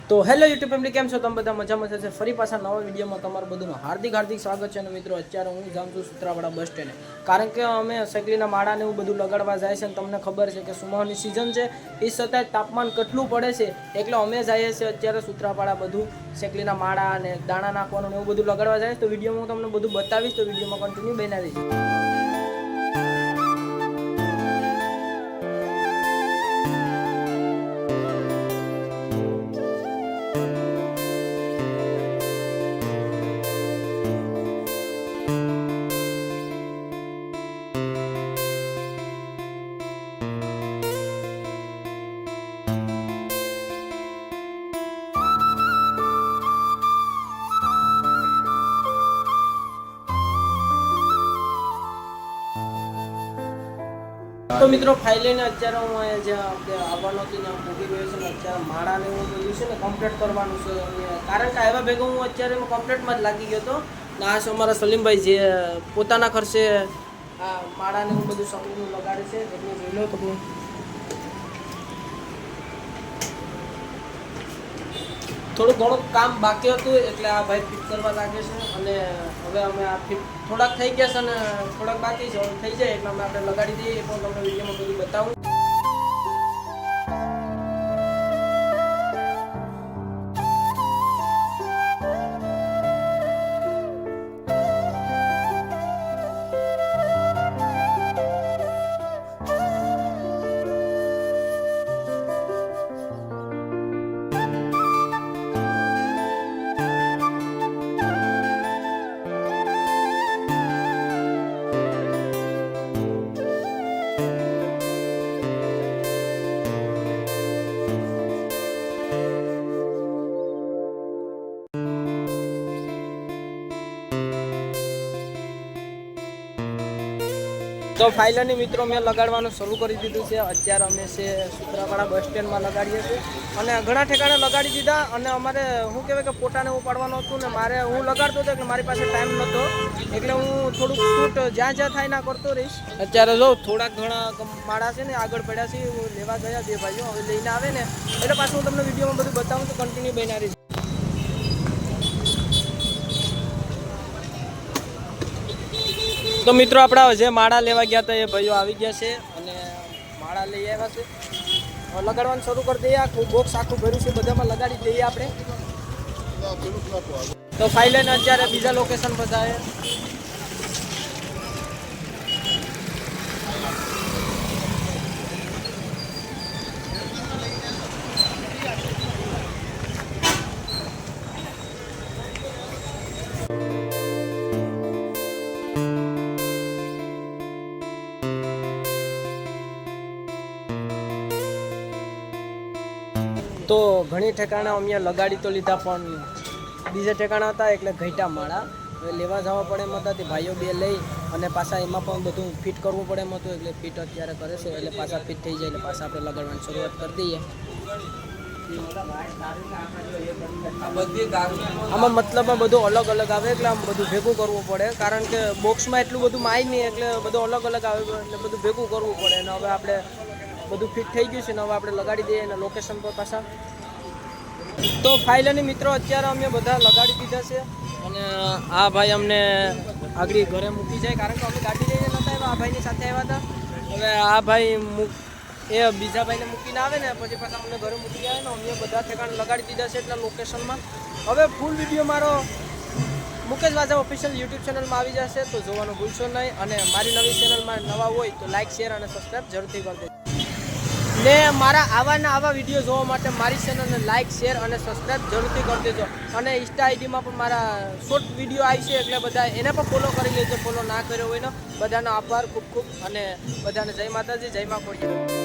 तो hello YouTube family केम छो તમે બધા મજામાં થશે ફરી પાછા નવા વિડીયોમાં તમારું બધુંનું હાર્દિક સ્વાગત છે અને મિત્રો અત્યારે હું જાઉં છું સુત્રાવાડા બસ સ્ટેન્ડે કારણ કે અમે સાયકલીના માળાને એવું બધું લગાડવા જાય છે અને તમને ખબર છે કે સુમાવાની સિઝન છે એ છતાંય તાપમાન કેટલું પડે છે એટલે અમે જઈએ છીએ અત્યારે સુત્રાવાડા બધું સાયકલીના માળા અને દાણા નાખવાનું એવું બધું લગાડવા જાય તો વિડીયોમાં હું તમને બધું બતાવીશ તો વિડીયોમાં કન્ટિન્યુ બનાવી દઈશ। तो मित्रों फाइनली અત્યારે હું અહીંયા જે આપણે આવવાનો હતી ને મૂકી ગયો છે ને અત્યારે માળાને એવું બધું છે ને કમ્પ્લીટ કરવાનું છે કારણ કે આવ્યા ભેગો હું અત્યારે કમ્પ્લીટમાં જ લાગી ગયો હતો ને આ છે અમારા સલીમભાઈ જે પોતાના ખર્ચે આ માળાને એવું બધું સપનું લગાડે છે એટલે જોઈ લો તમે થોડું ઘણું કામ બાકી હતું એટલે આ ભાઈ ફિટ કરવા લાગે છે અને હવે અમે આ ફિટ થોડાક થઈ ગયા છે અને થોડાક બાકી છે થઈ જાય એટલે અમે આપણે લગાડી દઈએ પણ તમને વિડીયોમાં બધું બતાવું। तो फाइनली मित्रों मैं लगाड़वानुं शुरू कर दीधुं छे। अत्यारे अमे छे सुत्रावाड़ा बस स्टेन्ड में लगाड़ीए छीए अने घणा ठेकाणे लगाड़ी दीधा अने अमारे शुं कहेवाय के पोटाने उपाड़वानुं हतुं ने मारे हूँ लगाड़तो हतो એટલે મારી પાસે ટાઈમ નહોતો એટલે હું થોડુંક શૂટ જ્યાં જ્યાં થાય ના કરતો રહીશ। અત્યારે જો થોડાક ઘણા માળા છે ને આગળ પડ્યા છે લેવા ગયા બે ભાઈઓ હવે લઈને આવે ને એટલે પાછું હું તમને વિડીયોમાં બધું બતાવું તો કન્ટિન્યુ બન્યા રહીશ। तो मित्रों अपना जे माड़ा लेवा गया था ये भाईओ आ गया है और माड़ा लई आव्या छे और लगाड़वानुं शुरू कर दीए। आखुं बॉक्स आखुं भर्युं छे बधामां लगाड़ी दईए आपणे। तो फाइनल अत्यारे बीजा लोकेशन पर जाए तो घणी ठेकाणा अमे लगाड़ी तो लीधा पण बीजे ठेकाणा हता एटले घट्या माळा लेवा जवा पड़े एम हता ते भाईओ बे लई अने पाछा एमां पण बधुं फिट करवुं पड़े एम हतुं एटले फिट अत्यारे करे छे एटले पाछा फिट थई जाय एटले पाछा आपणे लगाडवानी शरूआत कर दईए। आमां मतलबमां बधुं अलग अलग आवे એટલે આમ બધું ભેગું કરવું પડે કારણ કે બોક્સમાં એટલું બધું માય નહીં એટલે બધું અલગ અલગ આવે એટલે બધું ભેગું કરવું પડે અને હવે આપણે બધું ફિટ થઈ ગયું છે ને હવે આપણે લગાડી દઈએ અને લોકેશન પર પાછા। તો ફાઇનલી મિત્રો અત્યારે અમે બધા લગાડી દીધા છે અને આ ભાઈ અમને આગળ ઘરે મૂકી જાય કારણ કે અમે ગાડી લઈને નહોતા આવ્યા આ ભાઈની સાથે આવ્યા હતા। હવે આ ભાઈ એ બીજા ભાઈને મૂકીને આવે ને પછી પાછા અમને ઘરે મૂકી આવે ને અમે બધા ઠેકાણે લગાડી દીધા છે એટલા લોકેશનમાં। હવે ફૂલ વિડીયો મારો મુકેશ વાજા ઓફિશિયલ યુટ્યુબ ચેનલમાં આવી જશે તો જોવાનું ભૂલશો નહીં અને મારી નવી ચેનલમાં નવા હોય તો લાઇક શેર અને સબસ્ક્રાઈબ જરૂરથી કરી દેજો ને મારા આવા વિડીયો જોવા માટે મારી ચેનલને લાઇક શેર અને સબસ્ક્રાઈબ જરૂરથી કરી દેજો અને ઇન્સ્ટા આઈડીમાં પણ મારા શોર્ટ વિડીયો આવી છે એટલે બધા એને પણ ફોલો કરી લેજો। ફોલો ના કર્યો હોય ને બધાનો આભાર ખૂબ ખૂબ અને બધાને જય માતાજી જય મા ખોડિયાર।